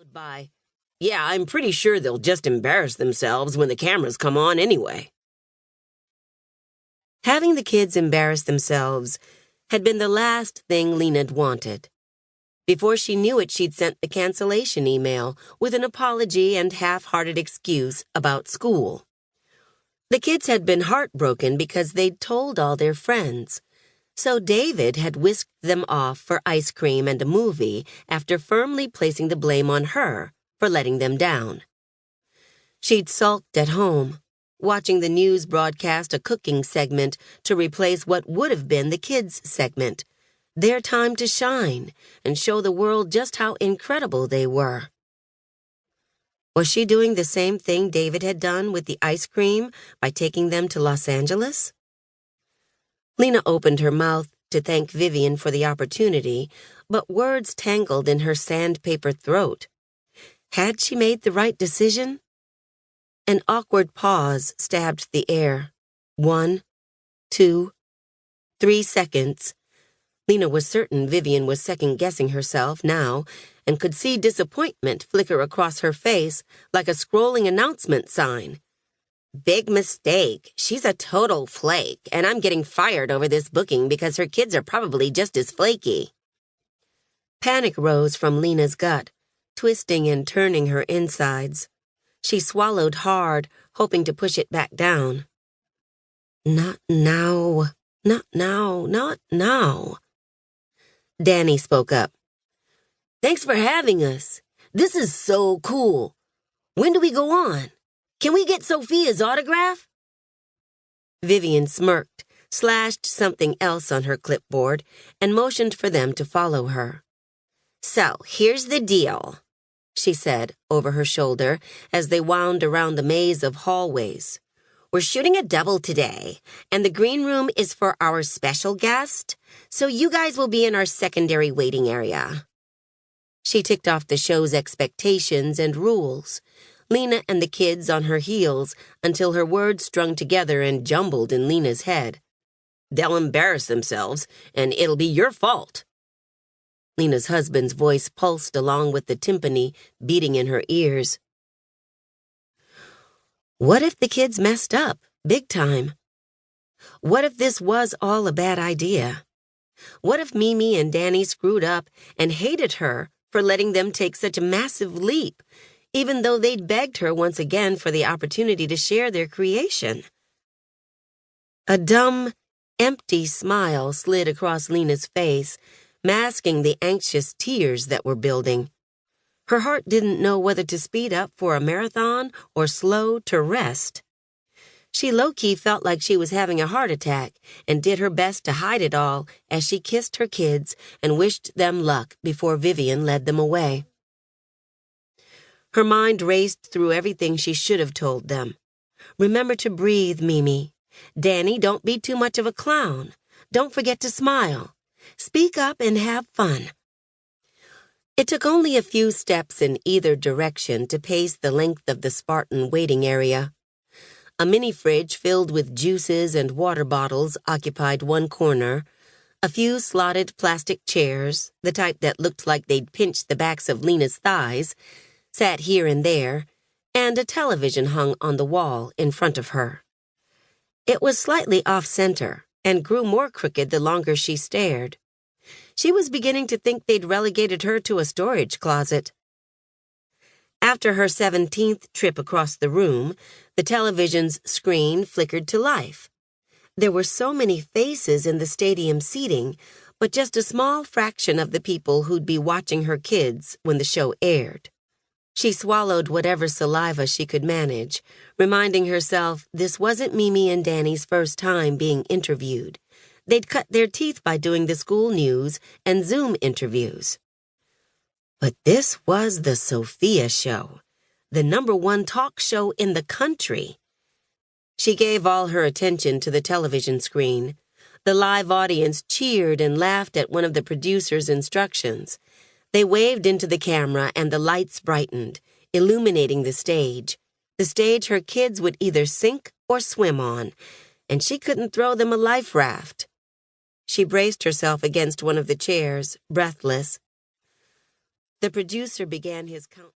By, yeah, I'm pretty sure they'll just embarrass themselves when the cameras come on anyway. Having the kids embarrass themselves had been the last thing Lina'd wanted. Before she knew it, she'd sent the cancellation email with an apology and half-hearted excuse about school. The kids had been heartbroken because they'd told all their friends. So David had whisked them off for ice cream and a movie after firmly placing the blame on her for letting them down. She'd sulked at home, watching the news broadcast a cooking segment to replace what would have been the kids' segment, their time to shine and show the world just how incredible they were. Was she doing the same thing David had done with the ice cream by taking them to Los Angeles? Lina opened her mouth to thank Vivian for the opportunity, but words tangled in her sandpaper throat. Had she made the right decision? An awkward pause stabbed the air. 1, 2, 3 seconds. Lina was certain Vivian was second-guessing herself now and could see disappointment flicker across her face like a scrolling announcement sign. Big mistake. She's a total flake, and I'm getting fired over this booking because her kids are probably just as flaky. Panic rose from Lina's gut, twisting and turning her insides. She swallowed hard, hoping to push it back down. Not now. Not now. Not now. Danny spoke up. Thanks for having us. This is so cool. When do we go on? Can we get Sophia's autograph? Vivian smirked, slashed something else on her clipboard, and motioned for them to follow her. So, here's the deal, she said over her shoulder as they wound around the maze of hallways. We're shooting a double today, and the green room is for our special guest, so you guys will be in our secondary waiting area. She ticked off the show's expectations and rules, Lina and the kids on her heels until her words strung together and jumbled in Lina's head. They'll embarrass themselves, and it'll be your fault. Lina's husband's voice pulsed along with the timpani beating in her ears. What if the kids messed up, big time? What if this was all a bad idea? What if Mimi and Danny screwed up and hated her for letting them take such a massive leap, even though they'd begged her once again for the opportunity to share their creation? A dumb, empty smile slid across Lina's face, masking the anxious tears that were building. Her heart didn't know whether to speed up for a marathon or slow to rest. She low-key felt like she was having a heart attack and did her best to hide it all as she kissed her kids and wished them luck before Vivian led them away. Her mind raced through everything she should have told them. Remember to breathe, Mimi. Danny, don't be too much of a clown. Don't forget to smile. Speak up and have fun. It took only a few steps in either direction to pace the length of the Spartan waiting area. A mini fridge filled with juices and water bottles occupied one corner. A few slotted plastic chairs, the type that looked like they'd pinched the backs of Lina's thighs, sat here and there, and a television hung on the wall in front of her. It was slightly off-center and grew more crooked the longer she stared. She was beginning to think they'd relegated her to a storage closet. After her 17th trip across the room, the television's screen flickered to life. There were so many faces in the stadium seating, but just a small fraction of the people who'd be watching her kids when the show aired. She swallowed whatever saliva she could manage, reminding herself this wasn't Mimi and Danny's first time being interviewed. They'd cut their teeth by doing the school news and Zoom interviews. But this was the Sophia Show, the #1 talk show in the country. She gave all her attention to the television screen. The live audience cheered and laughed at one of the producer's instructions. They waved into the camera and the lights brightened, illuminating the stage her kids would either sink or swim on, and she couldn't throw them a life raft. She braced herself against one of the chairs, breathless. The producer began his count.